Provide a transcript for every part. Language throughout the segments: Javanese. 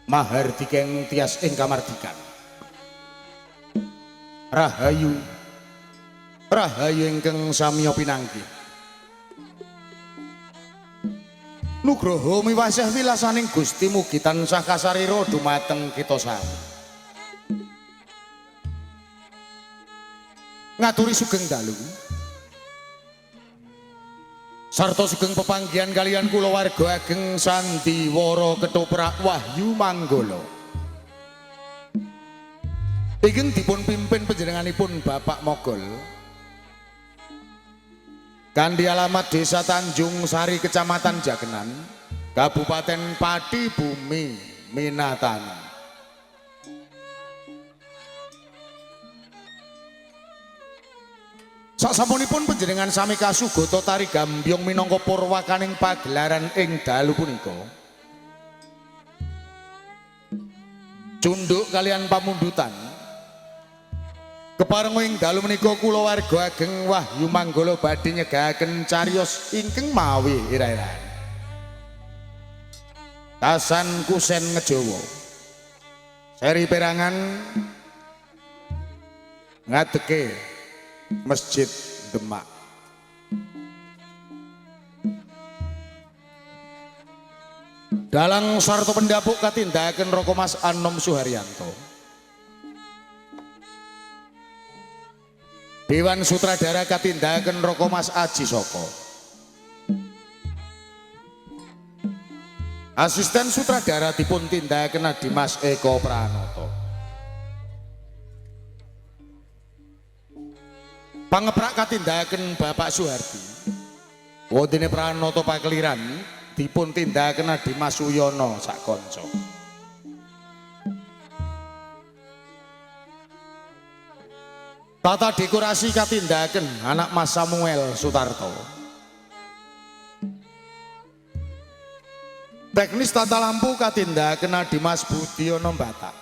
Mahardika ing tias ing kamardikan. Rahayu Rahayu ingkang samiya pinanggih. Nugroho miwasih wilasaning Gusti mugi tansah kasarira dumateng kita sami. Ngaturi sugeng dalu sarta sugeng pepanggihan kalian kula warga ageng Sandiwara Ketoprak Wahyu Manggala. Ingkang dipun pimpin panjenenganipun Bapak Mogol kanthi alamat Desa Tanjung Sari Kecamatan Jakenan Kabupaten Pati Bumi Minatani. Sasampunipun panjenengan sami kasugata tari gambyong minangka purwakaning pagelaran ing dalu punika. Cunduk kalian pamundutan kepareng ing dalu menika kula warga ageng Wahyu Manggala badhe nyegahaken cariyos ingkang mawi ira-iraan. Tasan Kusen Ngejowo. Seri perangan ngadeke Masjid Demak. Dalang sarta pendapuk katindakan Roko Mas Anom Suharyanto. Dewan Sutradara katindakan Roko Mas Aji Soko. Asisten Sutradara dipun tindakan Dimas Eko Pranoto. Pangeprak katindakan Bapak Suhardi. Wondene Pranoto Pakliran dipun tindakan Dimas Suyono sakonco. Tata dekorasi katindakan anak Mas Samuel Sutarto. Teknis tata lampu katindakan Dimas Budiono Batak.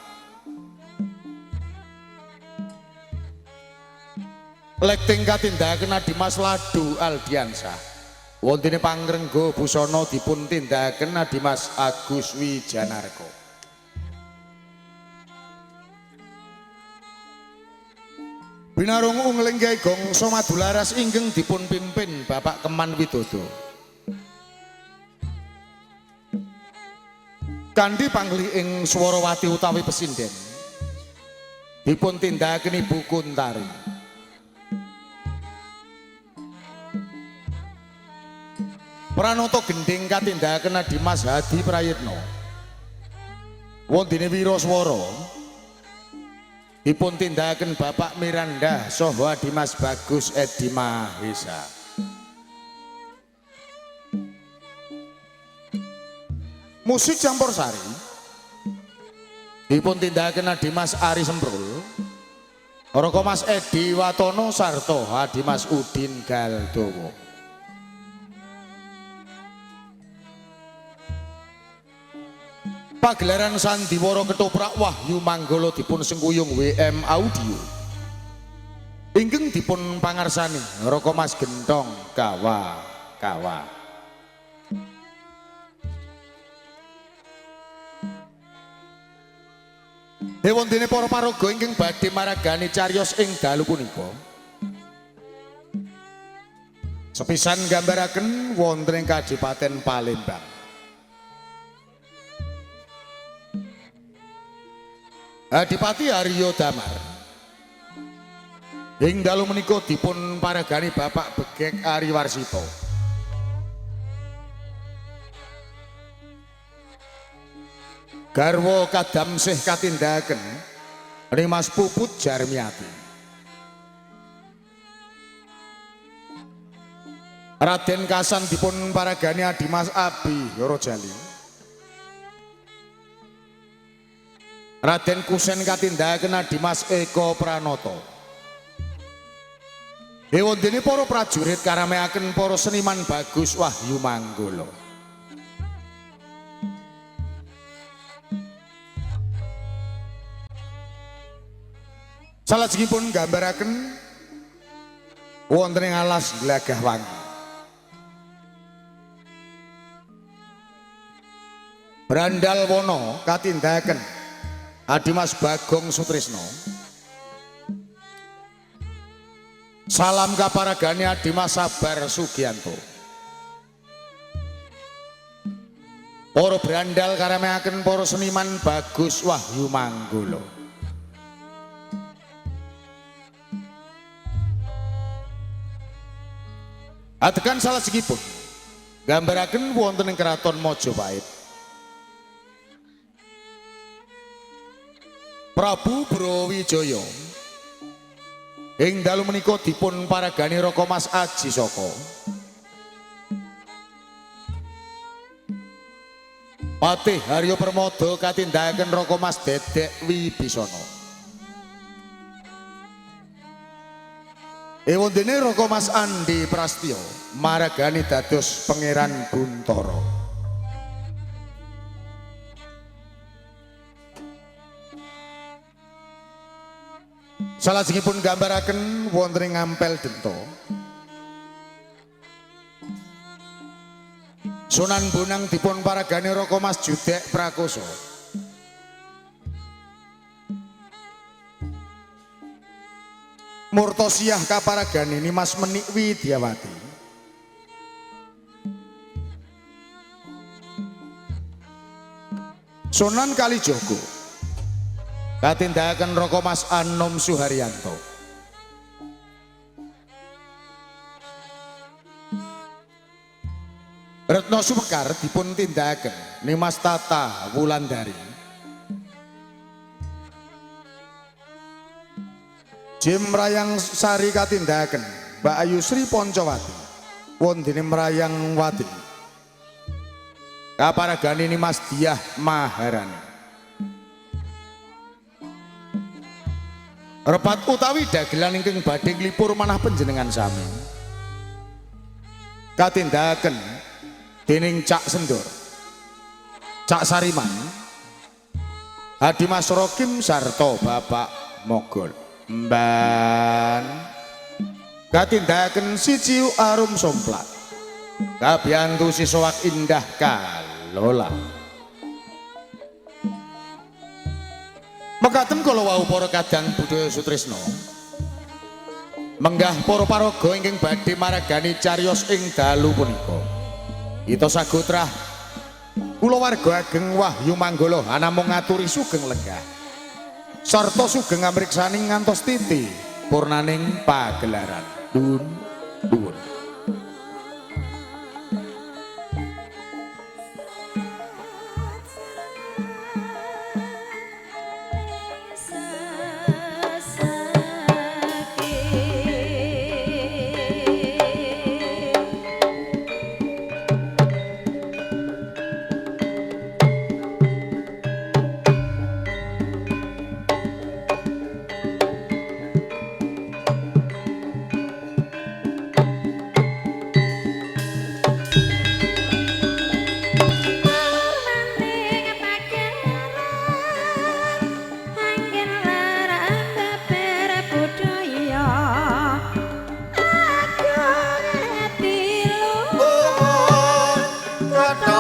Lekting katindakan Dimas Ladu Aldiansah. Wontene pangrengga busana dipun tindakan Dimas Agus Wijanarko. Binarung nglenggih gongso madularas inggeng dipun pimpin Bapak Keman Widodo. Kanthi panglih ing Swarawati utawi Pesinden dipun tindakan Ibu Kuntari. Pranoto gending katindakan Dimas Hadi Prayitno. Wondene Wiraswara dipun tindakan Bapak Miranda saha Dimas Bagus Edi Mahesa. Musik campursari dipun tindakan Dimas Ari Semprul, Roko Mas Edi Watono sarta Dimas Udin Galdowo. Pagelaran Sandiwara Ketoprak Wahyu Manggala dipun sengkuyung WM Audio. Inggeng dipun pangarsani Roko Mas Gentong Kawa. Dewontene para paraga ingkang badhe maragani cariyos ing dalu punika. Sepisan gambaraken wonten ing Kadipaten Palembang. Adipati Aryo Damar ing dalu menika dipun paragani Bapak Begek Ari Warsito. Garwa Kadamsih katindaken Mas Puput Jarmiati. Raden Kasan dipun paragani Dimas Abi Yorojali. Raden Kusen katindakan Dimas Eko Pranoto. Wondene para prajurit karameaken para seniman Bagus Wahyu Manggala. Salajengipun gambaraken wonten ing alas Glagah. Brandal Wono katindahaken Adimas Bagong Sutrisno. Salam kaparagane Adimas Sabar Sugianto. Para brandal karameaken para seniman Bagus Wahyu Manggolo. Atekan salajengipun gambaraken wonten ing Kraton Majapahit. Prabu Brawijaya ing dalu menika dipun paragani Raka Mas Aji Saka. Patih Haryo Permodo katindahaken Raka Mas Dedek Wibisana. Ewondene Raka Mas Andi Prastya maragani dados Pangeran Buntara. Salajengipun gambaraken wonten ing Ngampel Denta. Sunan Bonang dipun paragani Raka Mas Judek Prakoso. Murtosiah kaparagani Nimas Menik Widyawati. Sunan Kalijaga katindahaken Raka Mas Anom Suharyanto. Retno Sumekar dipun tindakaken Nimas Tata Wulandari. Jim Rayang Sari katindahaken Mbak Ayu Sri Poncowati wondene Mrayang Wati. Kaparagani Nimas Diah Maharani. Repat utawi dagelan ingkang badhe nglipur manah panjenengan sami katindahaken dening Cak Sendor, Cak Sariman, Adimas Rokim sarta Bapak Mogol. Mban katindahaken Siciu Arum Somplat, kabiyantu Sisowak Indah Kalola. Mekaten kala wau para kadang budaya Sutrisno menggah para paraga ingkang badhe maragani cariyos ing dalu punika. Ita sagotrah kula warga ageng Wahyu Manggala anamung ngaturi sugeng lenggah sarta sugeng amriksani ngantos titi purnaning pagelaran. Nuwun.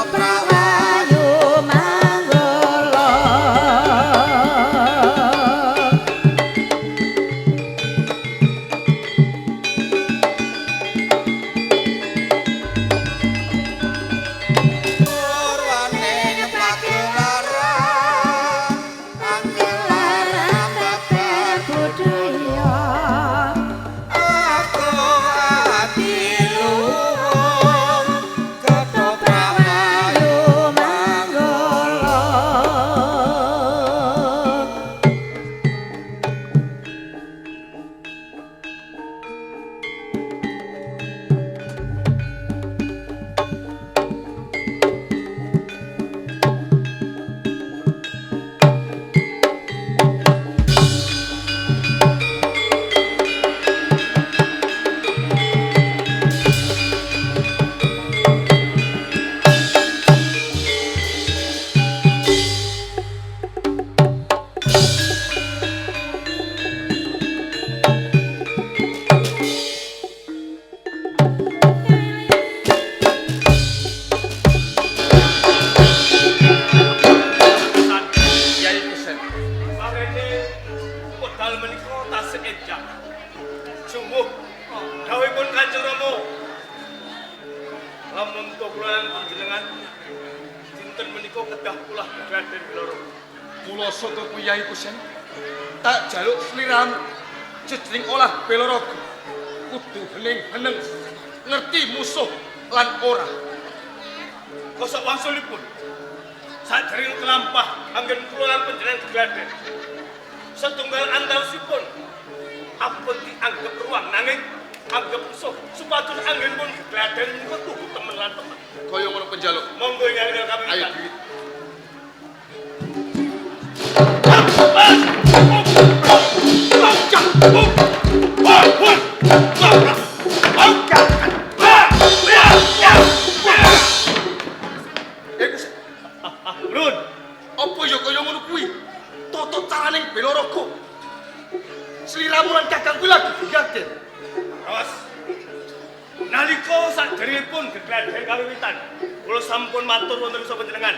Prawayu kula panjenengan dinten menika kedah kula Raden Biloro. Kula soto Kyai Kusen tak jaluk sliramu jejering olah Belorogo kudu hening-heneng ngerti musuh lan ora. Kosok wangsulipun sadèrèng kelampah anggen kula lan panjenengan Raden. Setunggal antawisipun ampun dianggep ruang nanging anggap musuh supados anggenipun Raden menika tuhu temen lan temen. Kaya ngono penjaluk. Monggo nyari kami. Ayo duit. Run, apa ya kaya ngono kuwi? Tata carane Belorogo. Sliramu lan kakang kuwi lagi digaden. Awas. Nalika sadèrèngipun gegladen kawiwitan, kula sampun matur wonten ing panjenengan.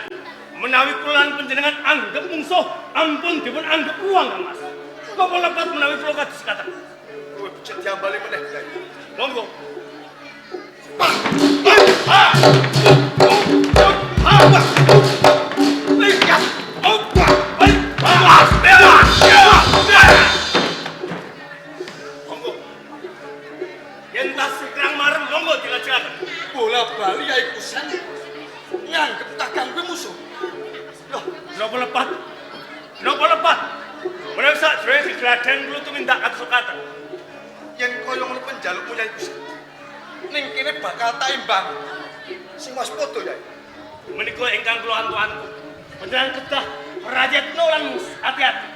Menawi kula lan panjenengan anggep mungsuh, ampun dipun anggep uang, Mas. Napa lepat menawi kula kados katen. Kowe becik diambali meneh, Kyai. Monggo. Yen tas sekrang marem monggo dilajengaken. Bola bali Kyai Kusen nganggep kakang kuwi musuh. Loh, napa lepat? Napa lepat? Menawi sadurunge Raden kula tumindak kados katen. Yen kaya ngono penjalukmu Kyai Kusen. Ning kene bakal tak imbang. Sing waspada Kyai. Menika ingkang kula antu-antu. Panjenengan kedah rajatno lan hati-hati.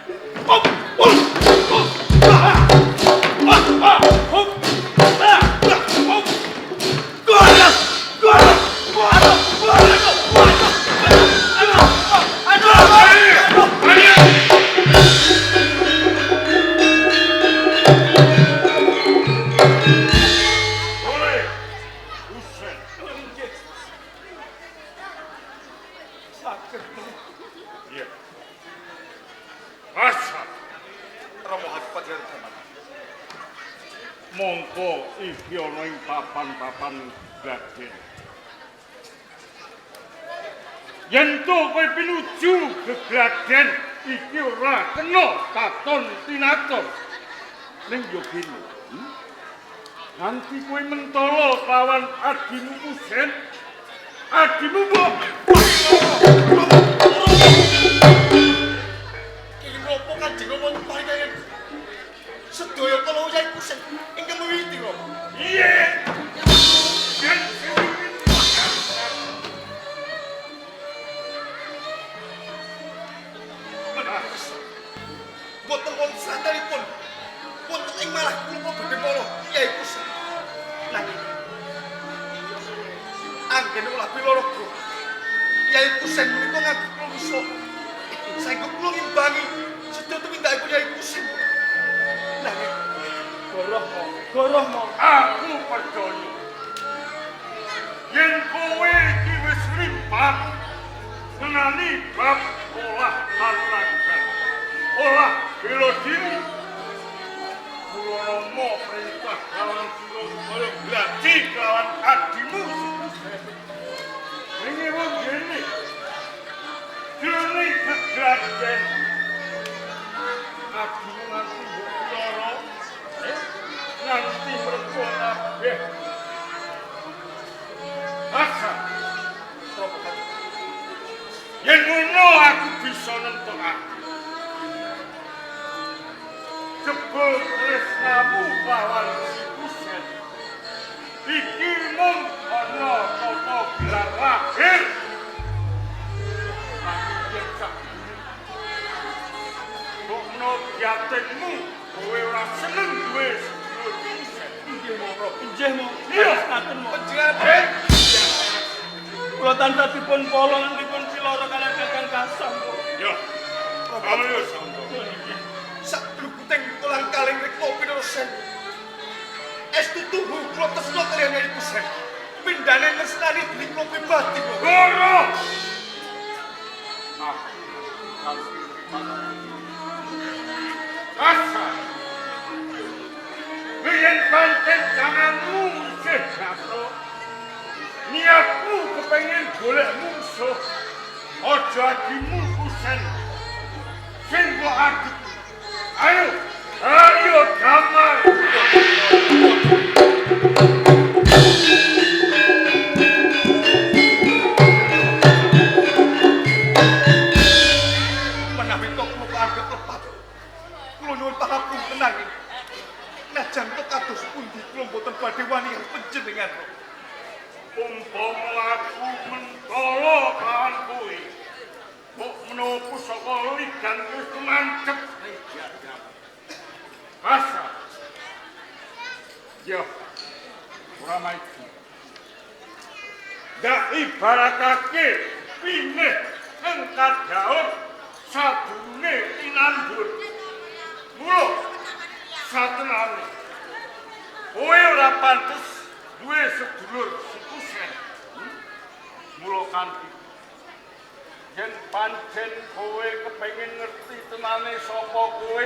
Mongko iki ana ing papan-papan Raden. Yen to kowe pinuju Gegladen iki ora kena katon tinatur. Ning yo gini. Nanti kowe mentolo lawan adimu Kusen. Adimu mbok. Iki ngopo Kanjeng ngomong paringan sedaya kala Kyai Kusen ingkang miwiti kok. Iya. Boten wonten sadanipun. Wonten ing malah kula badhe mara Kyai Kusen. Nanging anggen ulah Belorogo. Kyai Kusen menika nganggep kula musuh. Saengga kula ngimbangi sedaya tumindakipun Kyai Kusen. Nanging goroh Aku percaya. Yen kowe iki wis limpah ngenani bab olah olahraga. Olah bela diri. Kula romo perintah kawan sira supaya gladi kawan adimu. Ini wong gene. Jane Gegladen. Adimu nganti mbok loro. Nanti mergo kabeh. Asa. Yen ngono aku bisa nentokake. Jebul tresnamu lawan si Kusen. Iki mung ana tata gelar lahir. Yen sak bokno yatenmu kowe ora seneng duwe Injih mo. Iya, ngaten mo. Panjenengan kula tansah dipun polong dipun siloro kaliyan Kakang Kasam. Yo. Ayo sampo. Sak bluguteng ulang kaleng rikma pinosen. Estu tuhu kula tresna kaliyan Kyai Kusen. Mindane nestani diri kula pribadi kok. Goro. Asa. Biyen pancen janganmu isih gato. niatku kepengen golek musuh. Ojo adimu kusen. Sing kok aduk. Ayo damai. Menawi tok kula anggap lepat. Kula nyuwun pangapunten tenang. Najan tok kados pundi kula mboten badhe wani panjenengan. Umpama aku mentolo kan kuwi. Kok menopo saka ligan wis mancep. Asa. Yo. Ora maiki. Dak ibaratake pinih engkat daun sadurunge tinandur. Mula satenane. Kowe ora pantes duwe sedulur sekusen. Mula kanthi yen pancen kowe kepengin ngerti tenane sapa kowe,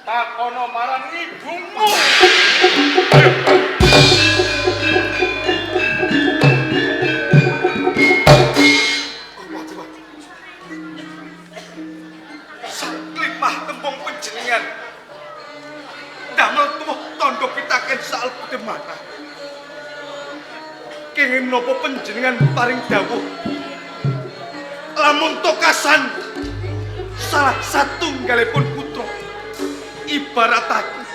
takono marang ibumu. Saklimah tembung panjenengan. Damel tuwuh tandha pitaken salebete manah. Kenging menapa panjenengan paring dawuh lamun Tokasan salah satunggalipun putra ibaratake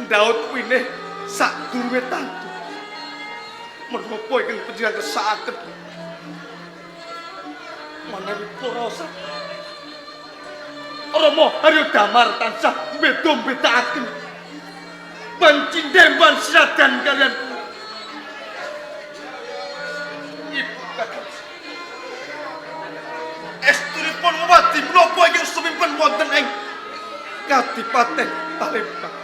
ndaut winih sadurunge tantu. Menapa ingkang panjenengan kersakaken menawi para Rama Haryo Damar tansah mbeda-mbedakaken pancindemban siradan kalian Ibu Kakang. Estunipun wadi menapa ingkang sumimpun wonten ing Kadipaten Palembang.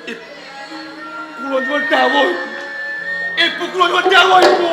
Ibu kula nyuwun dawuh. Ibu kula nyuwun dawuh, Ibu.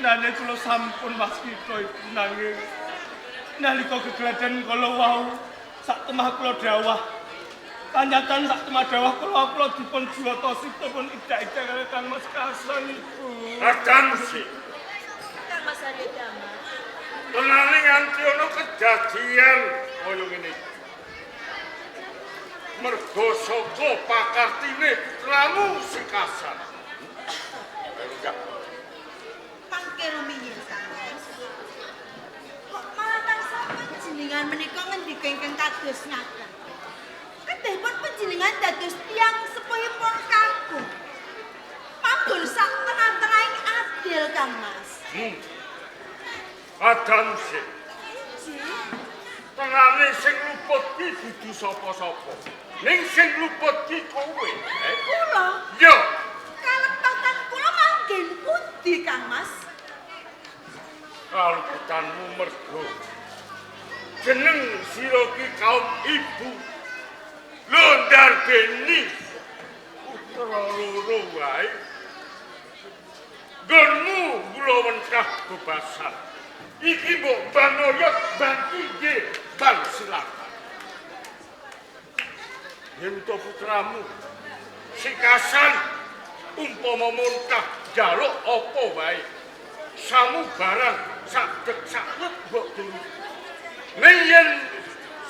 Nane kula sampun waskita Ibu nanging nalika gegladen kala wau sak temah kula dawah kanyatan sak temah dawah kula dipun juwatosipun idak-idak kaliyan Kang Mas Kasan Ibu. Adan sih. Kang Mas Haryo Damar. Tenane nganti ana kejadian kaya ngene. Mergo saka pakartine putramu Sikasan. panjenengan menika ngendika ingkang kados ngaten. Kedahipun panjenengan dados tiyang sepuhipun kakung. Panggul sak tengah-tengahing adil Kang Mas. Adam sih. Tengane sing luput ki dudu sapa-sapa. Ning sing luput ki kowe. Kula? Yo, Kalepatan kula manggen pundi Kang Mas? kaluputanmu mergo jeneng sira ki kaum ibu. Londar beni putra loro wae. Gonmu kula wencah bebasan. Iki mbok banoyot ban inggih ban silakan. Yen to putramu sikasan umpama muntah jaluk apa wae. Samu barang sadek-sadek mbok tulis. Ning yen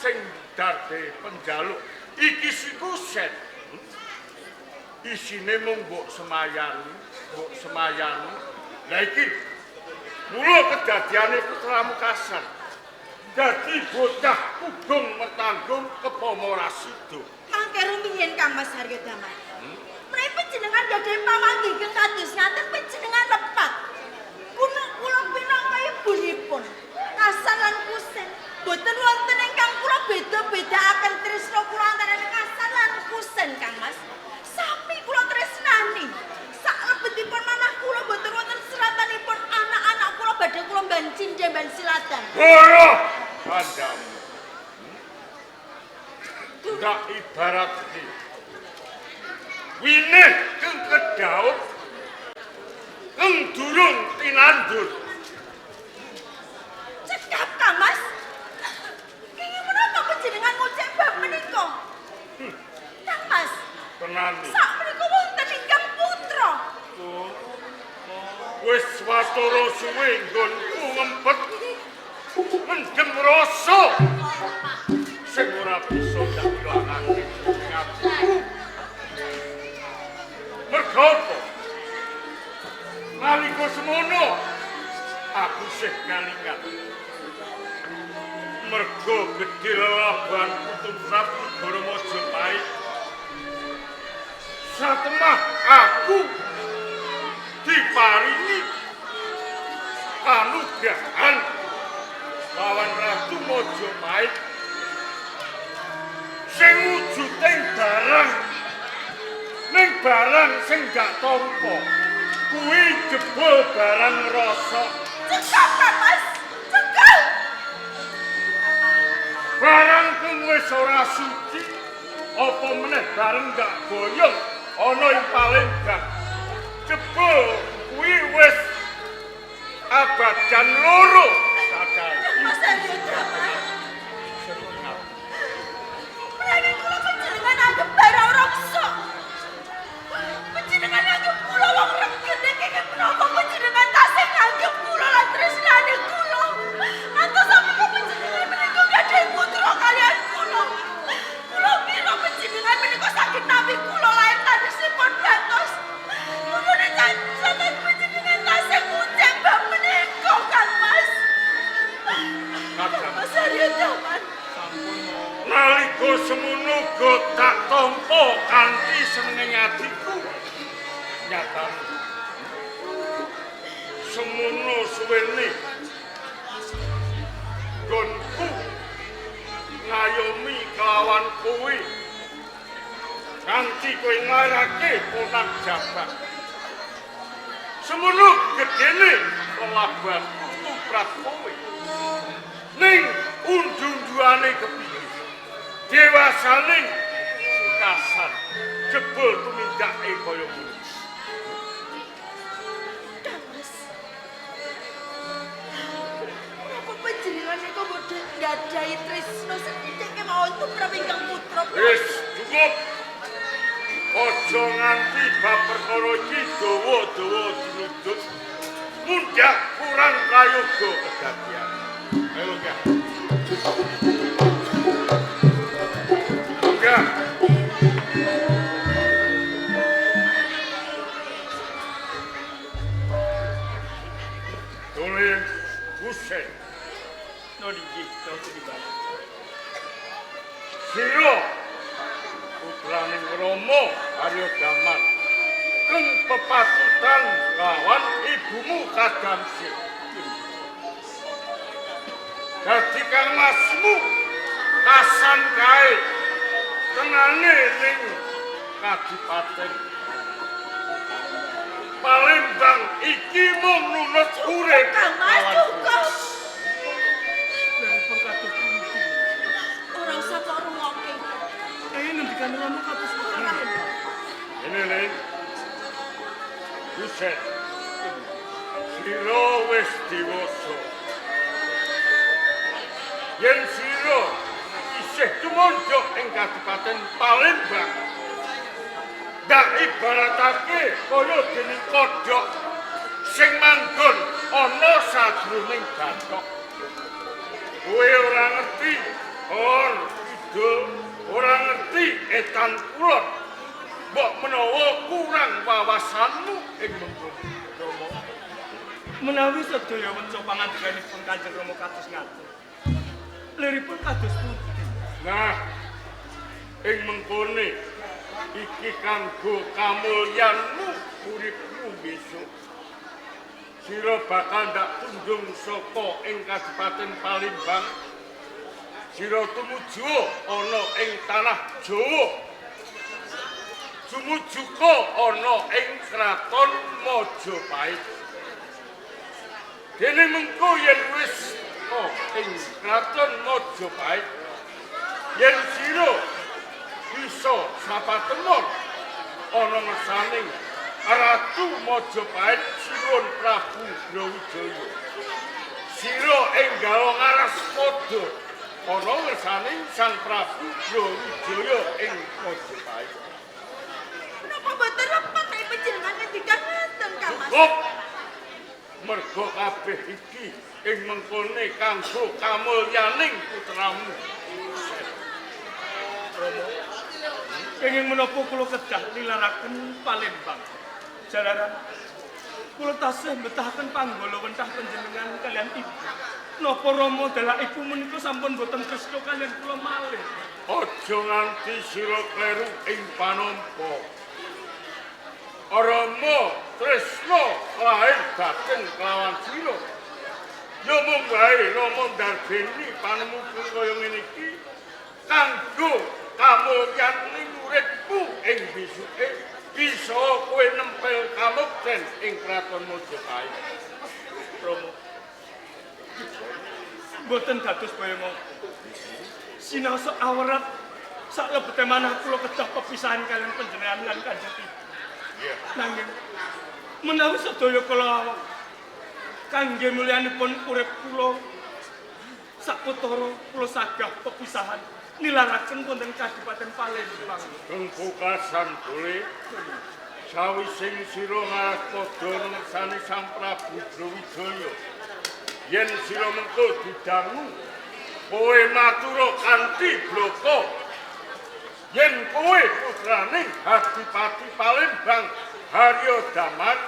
sing dadi penjaluk iki sikuset. Isine mung mbok semayan. Lah iki mula kedadiane putramu kasar. Dadi bocah kugung metanggung kepama rasido. Mangke rumiyin Kang Mas Haryo Damar. Menawi panjenengan gadahi pamanggih kados ngaten panjenengan lepat. Kula pinangka ibunipun. Kasar lan Kusen. Boten wonten ingkang kula beda-bedakaken tresna kula antaraning Kasar lan Kusen Kang Mas. Sami kula tresnani. Salebetipun manah kula boten wonten seratanipun anak-anak kula badhe kula mban cindhe mban siladan. Ora kandamu. Ndak ibarat iki. Winih keng kedaut. Keng durung tinandur. Cekap Kang Mas. Kenging menapa panjenengan ngucap bab menika? Kang Mas, Tenani. sak menika wonten ingkang putra. Wis watara suwe nggonku ngempet. Mendem rasa. Sing ora bisa tak ilangake. Mergo apa? Nalika semono aku sih kalingan. Mergo gedhe lelaban putusap negara Majapahit. Satemah aku diparingi kanugrahan lawan Ratu Majapahit sing wujude barang ning barang sing gak tampa kuwi jebul barang rasa. Cekap Kang Mas, cekap. Barang kang wis ora suci apa meneh bareng gak boyong ana ing Palembang jebul kuwi wis abadan loro sakai. Mas Haryo Damar. Menawi kula panjenengan anggap barang rokso. Panjenengan anggap kula wong regene kenging menapa panjenengan tasih nganggep kula lan tresnane kula. Antos sampeyan panjenengan menika gadhahi putra kaliyan kula. Kula kira panjenengan menika saged nampi kula lair tandhesipun gantos. Mulane janten panjenengan tasih ngucap bab menika Kang Mas. Mas Haryo Damar. Nalika semono go tak tampa kanthi seneng atiku. Nyatane semono suwene gonku ngayomi kelawan kowe kanthi kowe ngarake ponak jabat. Semono gedene lelaban tumrap kowe. Ning unjung-unjungane kepiye? Dewasaning kasar jebul tumindake kaya ngono. Mas. Napa panjenengan niku bodho nggadahi tresna sethithik kemawon tumrap ingkang putra? Wis cukup. Aja nganti bab perkara iki dawa-dawa dinudut. Mundak kurang prayoga kedadian. Ayo, Kak. Kak. Dole Kusen. Nggih, terus dibalik. Sira putraning Rama Arya Daman kang pepatutan lawan ibumu Kadamsi. Dadi kang masmu kasan kae tenane ning Kadipaten Palembang iki mung nunut urip Kang Mas cukup. Dari pengkatus pundi. Ora usah kok rungokke. Ngendikan Rama kados Ora. ini ning Buset sira wis dewasa yen sira isih tumonjok ing Kadipaten Palembang dak ibaratake kaya dene kodhok sing manggon ana sajroning bathok kowe ora ngerti kidul ora ngerti etan kulon mbok menawa kurang wawasanmu ing mengkono Rama menawi sedaya weca pangandikanipun Kanjeng Rama kados ngaten. Liripun kados pundi? nah ing mengkone iki kanggo kamulyanmu uripmu besok sira bakal ndak kunjung saka ing Kadipaten Palembang sira tumuju ana ing tanah Jawa tumuju ana ing kraton Majapahit dene mengko yen wis ing kraton Majapahit yen sira bisa sapatemon ana ngersaning Ratu Majapahit Sinuwun Prabu Brawijaya sira enggal ngaras padha ana ngersaning Sang Prabu Brawijaya ing Majapahit Napa mboten lepet nek panjenengan ngendikan ngeten Kang Mas? cukup mergo kabeh iki ing mengkone kanggo kamulyaning putramu Kenging menapa kula kedah nilaraken Palembang. Jalaran kula tasih mbetahaken panggala wentah panjenengan kalian ibu. Napa Rama dalah ibu menika sampun boten tresna kalian kula malih. aja nganti sira kleru ing panampa Rama tresna lahir batin kelawan sira ya mung wae Rama ndarbeni panemupun kaya ngene iki kanggo kamulyaning uripmu ing besuke bisa kowe nempel kamukten ing kraton Majapahit Rama. Boten dados kaya mongko. Sinaosa awrat salebete manah kula kedah pepisahan kalian panjenengan lan Kanjeng Ibu. iya Nanging menawi sedaya kula kangge mulyanipun urip kula sakutara kula sagah pepisahan nilaraken wonten Kadipaten Palembang. Kengkukasan boleh sawise sira ngaras padha ngersani Sang Prabu Brawijaya yen sira mengko didangu kowe matura kanthi bloko yen kowe putraning Adipati Palembang Arya Daman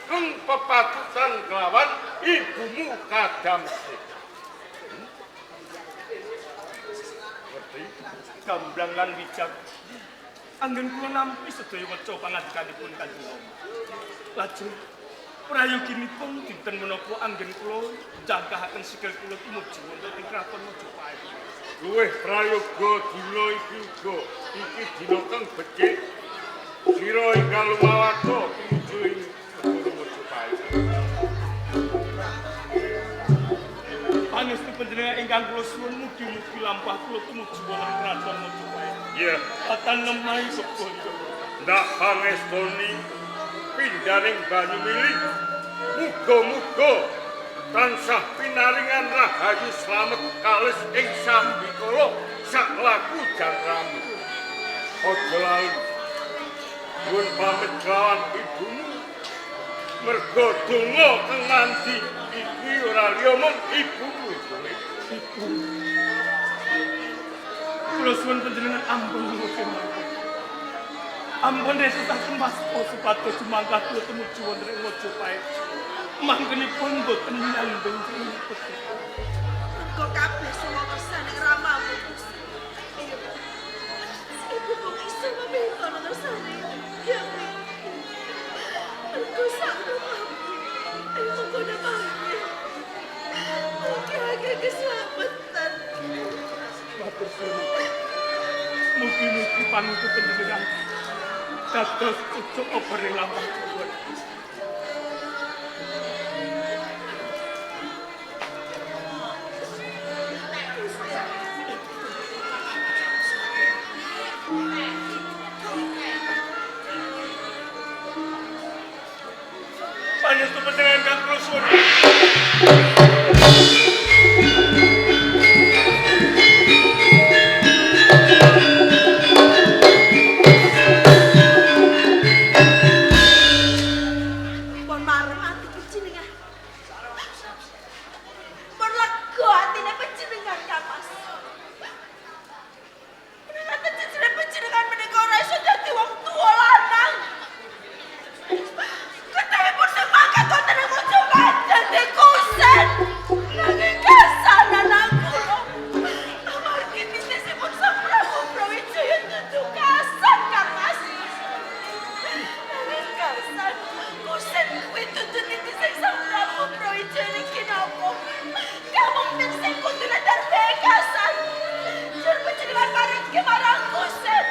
kang pepatutan kelawan ibumu Kadamsi Gamblang lan wijak anggen kula nampi sedaya weca pangandikanipun Kanjeng Rama. Lajeng prayoginipun dinten menapa anggen kula jangkahaken sikil kula tumuju wonten ing kraton Majapahit. luwih prayoga dina iki uga iki dina kang becik sira enggal lumawaca tumuju ing negara Majapahit Pangestu panjenengan ingkang kula suwun mugi-mugi lampah kula tumuju wonten kraton Majapahit. ya Katan lemai sepundi. ndak pangestoni pindaning Banyumili muga-muga tansah pinaringan rahayu slamet kalis ing sambikala sak laku jangramu aja lali nuwun pamit kelawan ibumu merga donga kang mandi iki ora liya mung ibumu Kula suwun panjenengan ampun mugi ampun resetaken waspa supados sumangkat kula tumuju wonten ing Majapahit. Mangkenipun boten nyandung pun mergo kabeh semua kersaning ramamu. Ibu kok iso memimpin kersane? Ya, mergo sak rumahmu. Ayo kono mangke. Mugi keselamatan. Matur suwun. Mugi-mugi panuntun panjenengan dados pucuk obering lampah suwun. Panjenengan panjenengan kang kula suwun. Pun marem ati panjenengan. Pun lega atine panjenengan Kamas. Menawa panjenengan menika ora iso dadi wong tuwa lanang. Ketahipun semangat wonten ing mojokan dadi kusen. Nanging kasanan aku. Amargi titisipun Sang Prabu Brawijaya dudu kasan Kamas. Nanging kasan kusen kuwi dudu titising Sang Prabu Brawijaya niki napa? Kamu sing kudu darbe kasan. Jur panjenengan paring marang kusen.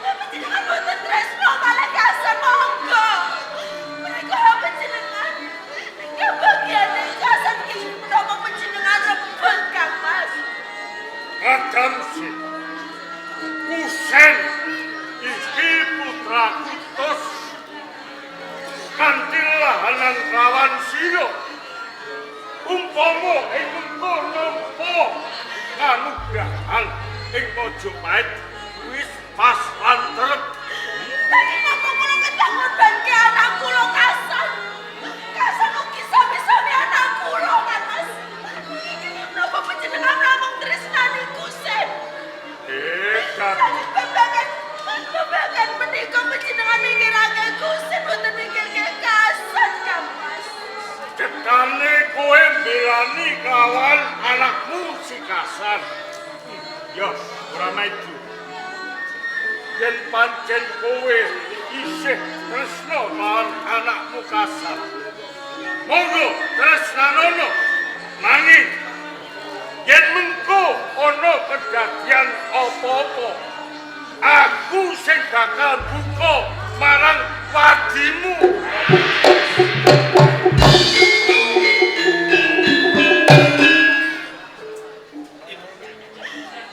Panjenengan boten tresno kalih kasan monggo. Mereka panjenengan kebagian kasan iki menapa panjenengan rebut Kang Mas. Adamsi Kusen iki putra kutus kanthi lahanan kawan sira umpama ing mengkono kanugrahan ing Majapahit wis pas lan trep. Nanging napa kula kedangun bangke anak kula kasan. Kasan ugi sami-sami anak kula Kang Mas. Napa panjenengan namung tresnani kusen. Nanging babagan menika panjenengan mikirake kusen boten mikirke kasan Kang Mas. Cetane kowe mbelani kawan anakmu si Kasan. Ya, ora maju. Yen pancen kowe isih tresno marang anakmu Kasan. Monggo tresnanono. Nanging yen mengko ana kedadian apa-apa, aku sing bakal buka marang wadimu.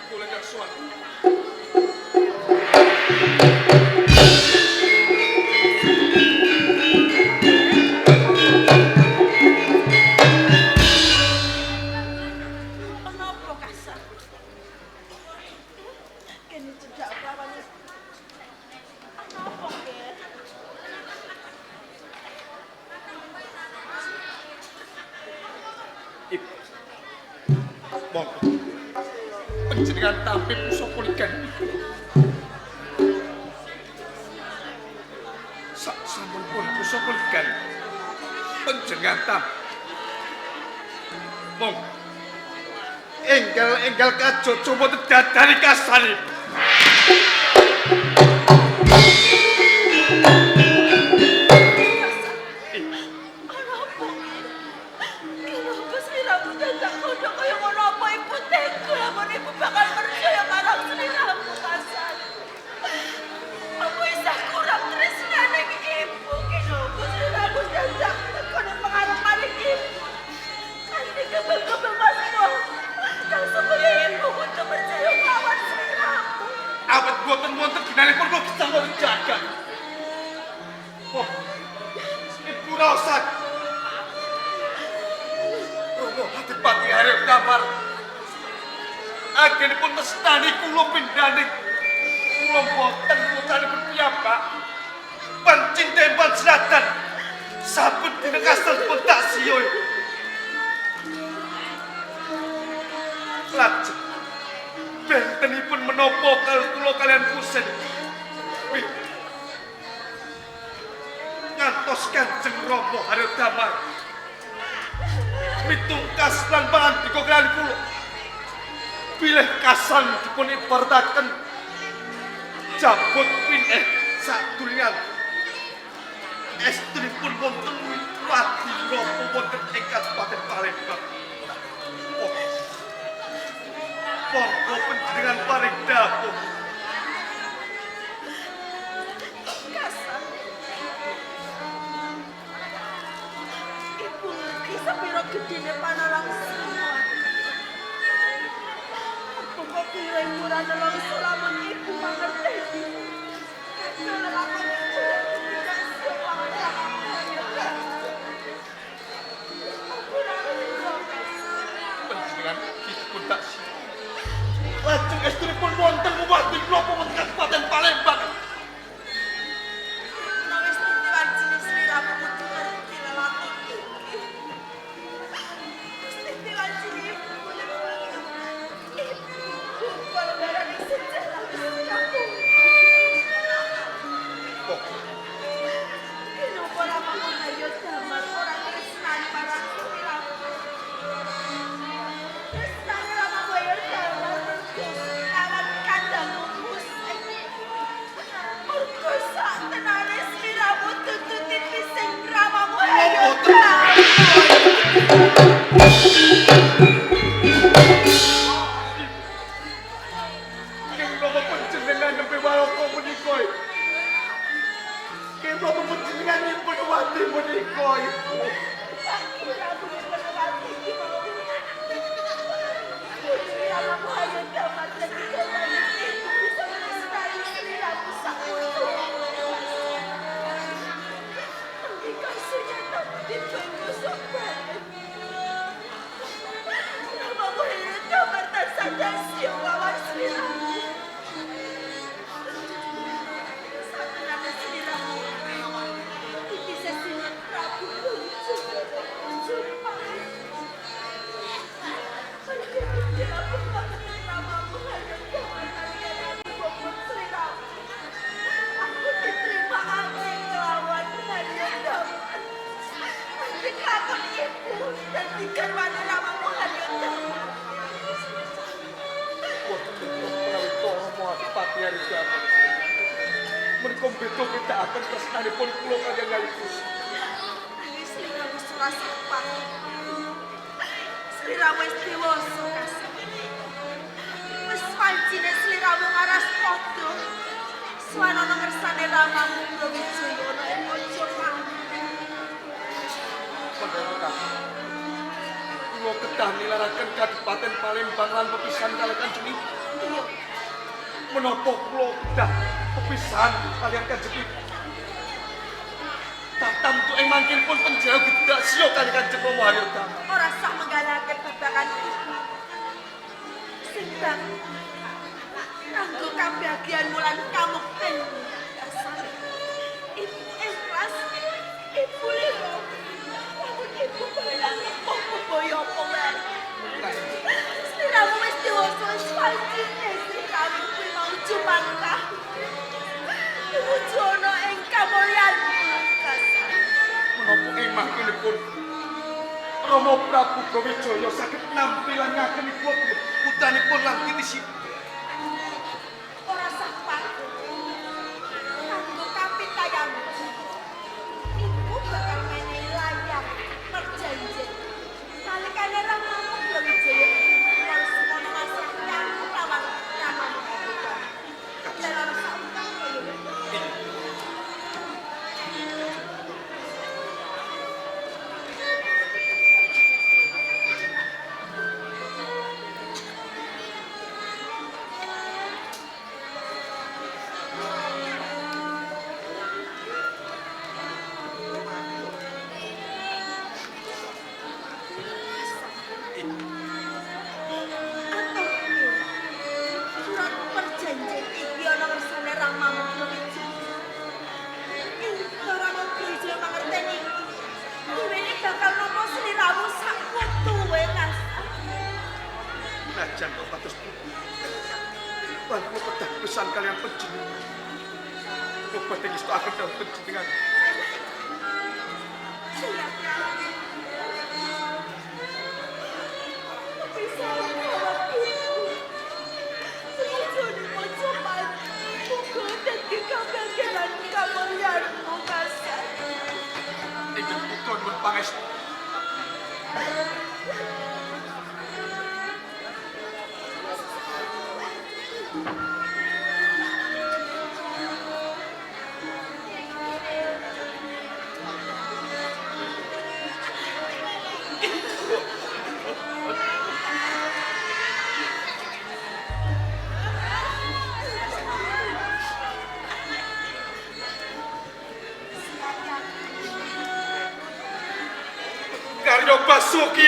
Kula kersuan. Napa kasan? Kene cedak prawane. Napa Ken? Ibu. Monggo. Panjenengan tampi pusaka ligan. Sampun pun pusaka ligan. Panjenengan tampi. Monggo. Enggal kajojo boten dadani kasanipun. Kenapa sliramu dadak kodho kaya ngono apa ibu tega lamun ibu bakal percaya marang sliramu kasan. Apa isih kurang tresnane ibu kenapa sliramu dadak kono pengaruh maring ibu. Kanthi kebel-kebel masmu. Kang supaya ibu kudu percaya lawan sliramu. Awet boten wonten ginanipun kok dicampur jagat. Wah. Ibu Rosak. Romo Adipati arep damar. Agenipun mestani kula pindhaning. Kula boten putripun piyambak. Pancinten panjenengan. Saben dina kastel pun tak siyo. Lajeng bentenipun menapa kula kalian Kusen. Wih. Ngantos Kanjeng Rama arep damar. mitungkas lan pangandika kaliyan kula. Bilih kasan dipun ibarataken jabut pineh sadulingan. Estripun wonten wadi napa wonten ing Kabupaten Palembang. Monggo panjenengan paring dawuh. Kasan. Ibu ngerti sepiro gedene panalang semua. Apa kira ibu ra nolong selamun ibu mangerteni. Kalau aku tidak siapa aku ra iso. Panjenengan dipun tak lajeng estripun wonten wadi napa wonten Kabupaten Palembang. Nangis titiwan jenis liramu kudu ngerti lelaku iki. Titiwan jenis ibu kalau darani sejarah liramu. Kenapa rama menghayat damar orang tresnani marang liramu? Tresnani rama menghayat damar alam kandangmu musik. Mergo sak tenane sliramu dudu tipis sing ramamu hayat damar. Ing napa panjenengan nembe walaka menika? Ing napa panjenengan nyimpen wadi menika? Ramamu hayat damar dan dikawani ibu bisa melestari sliramu sak utuh. Dikasihnya tak ditunggu sopan. Ramamu hayat damar tak sadar siapa sliramu. Satu nama sliramu. Iki sesinan Prabu Kunjung Jumpa. Aku banget ramamu hayat damar kalian aku bobot sliramu. Aku diterima angin kelawan hayat damar. Nanti kakak ibu dan dikarwani ramamu hayat damar. Menawi para muhadipati hari kiamat. Menika beda-bedakaken tresnanipun kula kaliyan Kyai Gusti. Ini sliramu surasa pati. Sliramu wis dewasa Kasan. Wis pancine sliramu ngaras padha. Swanana ngersane ramamu Brawijaya ana ing pojok panggung. Pandhawa kula kedah nilaraken Kabupaten Palembang lan pepisahan kaliyan Kanjeng Ibu. Iya, Menapa kula kedah pepisahan kaliyan Kanjeng Ibu. Tatamtu ing mangkilipun penjaya gedak siya kaliyan Kanjeng Rama hayat damar. ora sah menggalake babagan ibu. Sembang kanggo kabagyanmu lan kamuktenmu Kasan. Ibu ikhlas, ibu lilo. Namun ibu balang kok keboyo apa wae. Sliramu wis dewasa wis pancine sliramu kuwi mau jumangkah. Nuju ana ing kamulyanmu Kasan. Menapa ing mangkilipun Rama Prabu Brawijaya saged nampilan ngagem ibu putranipun lan titisipun. Ora sah panggung. Kanggo kapitayanmu. Ibu bakal menehi layang perjanjian. Nalikane ramamu Brawijaya harus semono masih nyamu lawan ramamu. Dalam sautang koyo surat perjanjian iki ana ngersane ramamu Brawijaya. Ing ramamu Brawijaya mangerteni iki. Kuwene bakal nampa sliramu sak wektuwe Kasan. Najan kok kados pundi. Lan kula kedah pesan kaliyan panjenengan. Kula badhe ngestakaken dawuh panjenengan. Siap, Prabu. Karyo Basuki.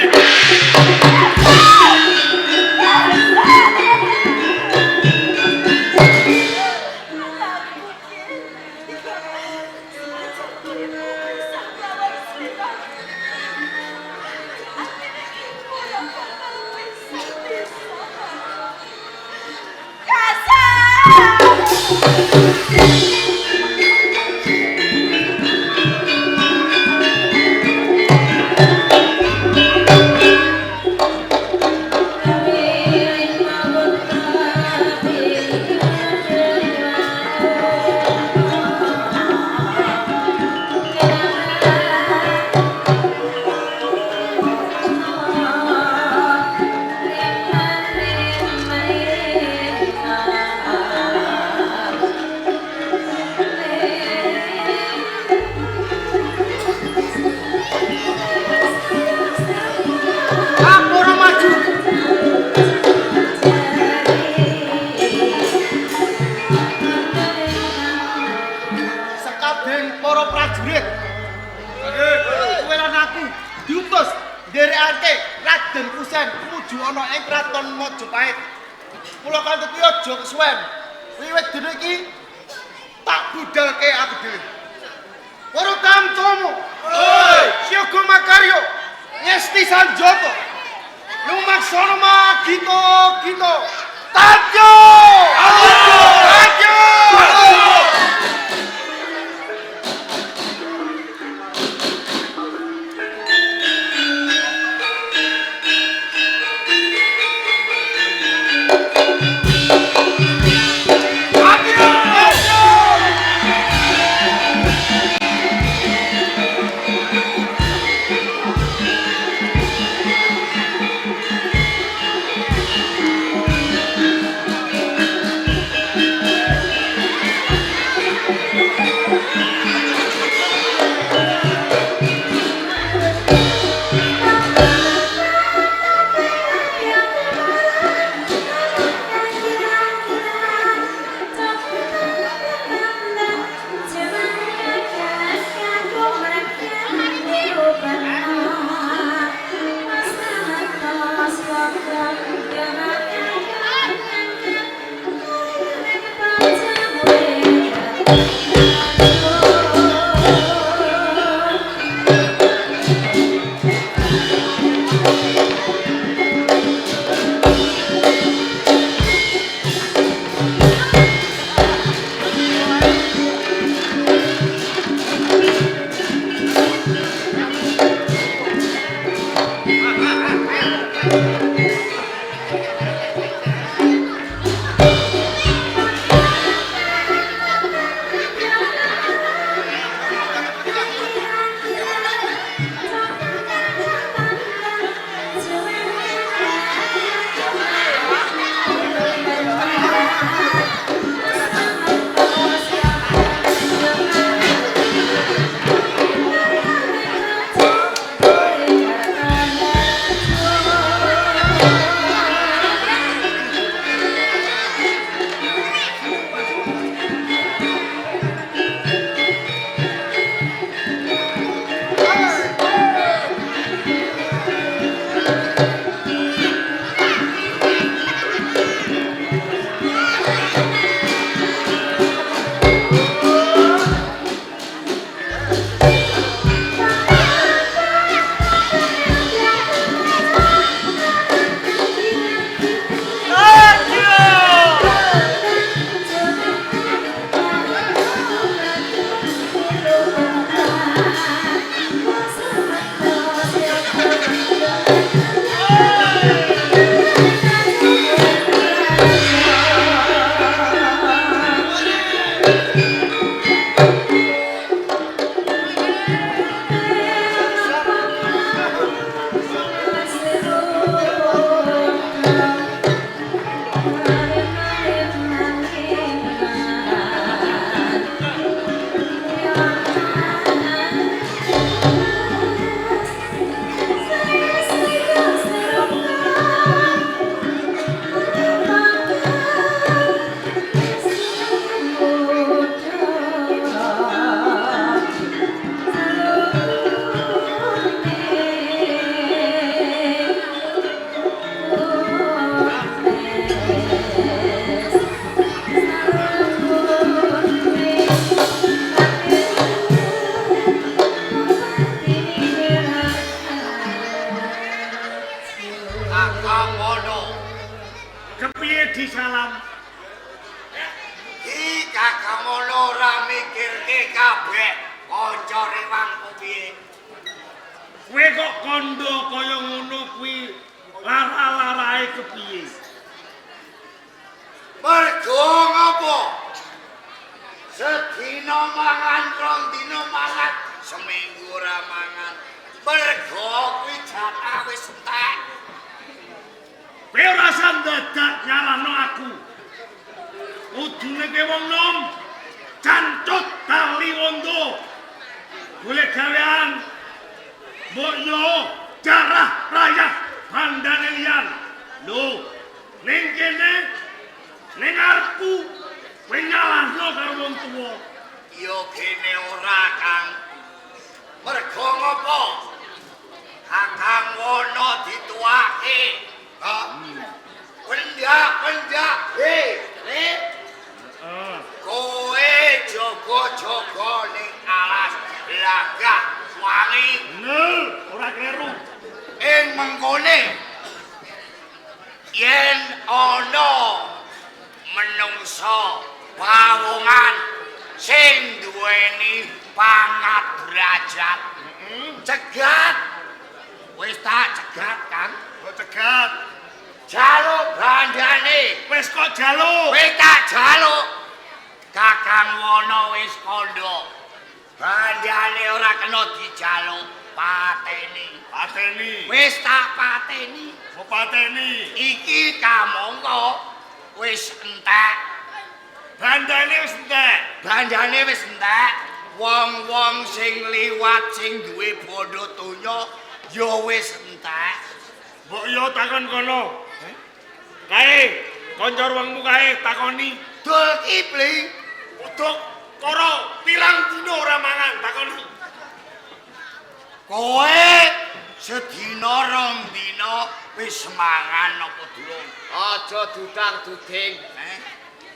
Majapahit. Kula kantun ki aja kesuwen. Wiwit dene iki tak budalke aku dhewe. Para tamtomo. Oi, Syogo Makaryo. Ngesti Sanjata. Lumaksana magito gito. Tanjo! Tanjo! Kakang Wono. Kepiye disalam? Ki Kakang Wono ora mikirke kabeh kanca rewang piye. Kowe kok kondo kaya ngono kuwi lara-larae kepiye? Mergo ngopo? Sedina mangan, rong dina mangan, seminggu ora mangan. Mergo kuwi jatah wis entek. Kowe ora usah dadak nyalahno aku. Kudune kowe wong nom, cancut tali wondo. Golek gawean. Mbok yo jarah rayah bandane liyan. Lho, ning kene ning arepku kowe nyalahno karo wong tuwa. Yo kene ora, Kang. Mergo ngopo? Kakang Wono dituake. Pendak, kowe jaga-jaga ning alas lagah wangi. Bener, ora kleru. Ing mengkone yen ana menungsa pawongan sing duweni pangat derajat cegat wis tak cegat kan Kok cegat. jaluk bandane Wis kok jaluk. wis tak jaluk Kakang Wono wis kandha bandane ora kena dijaluk pateni wis tak pateni Mau pateni. iki kamangka wis entek Bandane wis entek. bandane wis entek wong-wong sing liwat sing duwe bondo donya ya wis entek Mbok yo takon kono. Kae, kanca wongmu kae takoni. dul kipling Uduk karo pirang dina ora mangan takoni. kowe sedina rong dina wis mangan apa durung Aja dudang-duding.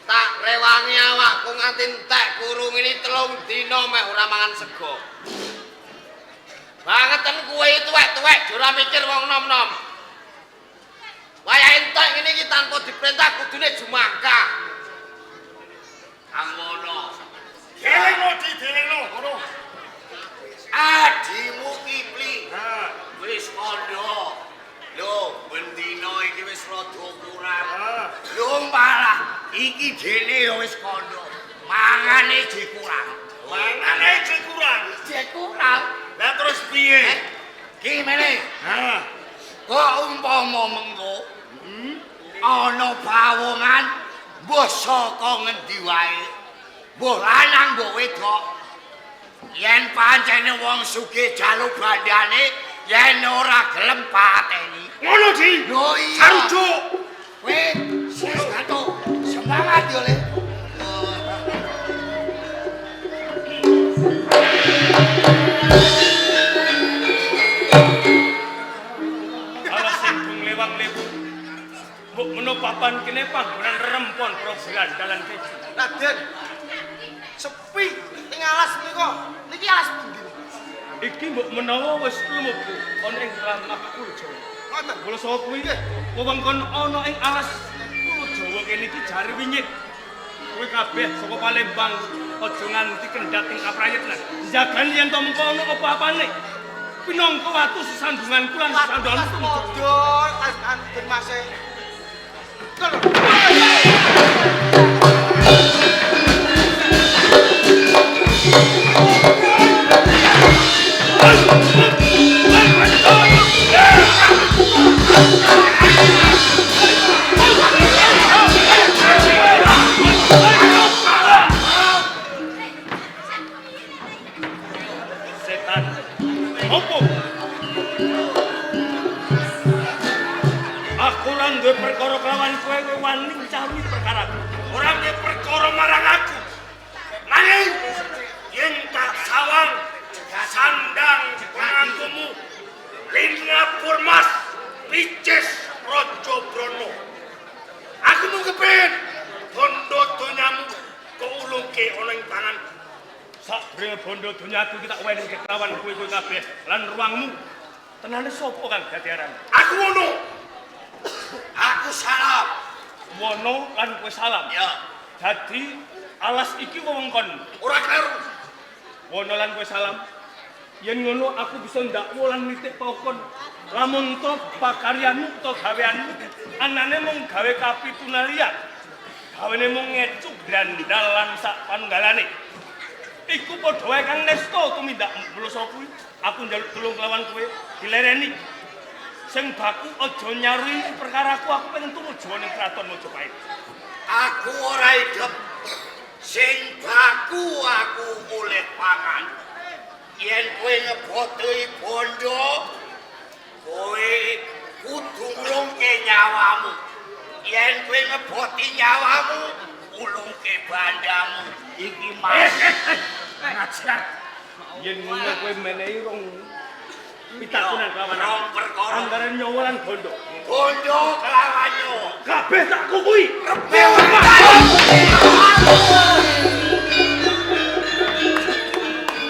Tak rewangi awakku nganti entek kurung ini 3 dina meh ora mangan sego. Bangeten kuwe tuwek-tuwek ora mikir wong nom-nom. Wayah entek ngene iki tanpa diperintah kudune jumangka. Kang Wono Delengno didelengno ngono. adimu kipling Ha. wis kandha lho bendina iki wis rada kurang Ha. lho malah iki dene ya wis kandha mangane dikurang Mangane dikurang Lah terus piye? ki meneh Ha. kok umpama mengko ana pawongan mbah saka ngendi wae mbah lanang mbah wedok yen pancene wong sugih jaluk bandane yen ora gelem pateni Ngono di. lho iya Sarujuk. kowe sis gato semangat yo le Alas sing lewang-lewung. Mbok meno papan kene panggonan rempon program dalan keju. Raden. Sepi ing alas menika. Niki alas pundi? Iki mbok menawa wis lumebu ana ing dalam Pulo Jawa. Ngoten. Kula sapa kuwi nggih? Wewengkon ana ing alas Pulo Jawa kene iki jare winyit. Kowe kabeh saka Palembang aja nganti kendhat ing kaprayitnan. Jagan yen to mengko ana apa-apane. Pinangka watu sesandunganku lan sesandunganmu. Modal anten Mas. Kalau Setan. Opo? Aku ora duwe perkara kelawan kowe wani mencari perkara. Ora duwe perkara marang aku. Nanging yen tak sawang sandang pengangkumu Lingapur Mas Picis Raja Brono. Aku mung kepengin bondo donyamu keulungke ana ing tanganku. Sak brene bondo donyaku iki tak wenehi kelawan kowe kabeh lan ruangmu. Tenane sapa Kang dadi aran? Aku ngono. Aku salam. Wono lan kowe salam. Ya, Dadi alas iki wewengkon. ora kleru. Wono lan kowe salam. Yen ngono aku bisa ndakwo lan nitik pokon. Lamun to pakaryanmu to gaweanmu anane mung gawe kapitunalian. Gawene mung ngecuk grandal lan sak panunggalane. Iku padha wae Kang Nesto tumindak mloso kuwi. Aku njaluk tulung kelawan kowe dilereni. Sing baku aja nyarui perkaraku aku pengen tumuju ning kraton Mojopahit. Aku ora idep. Sing baku aku oleh pangan. Yen kowe ngeboti bondo, kowe kudu ngulungke nyawamu. Yen kowe ngeboti nyawamu, ulungke bandamu. Iki mas. Ngajar. Yen ngono kowe menehi rong pitakunan kelawan Rong perkara. antara nyawa lan bondo. Bondo kelawan nyawa. Kabeh tak kukuhi. Kebewa.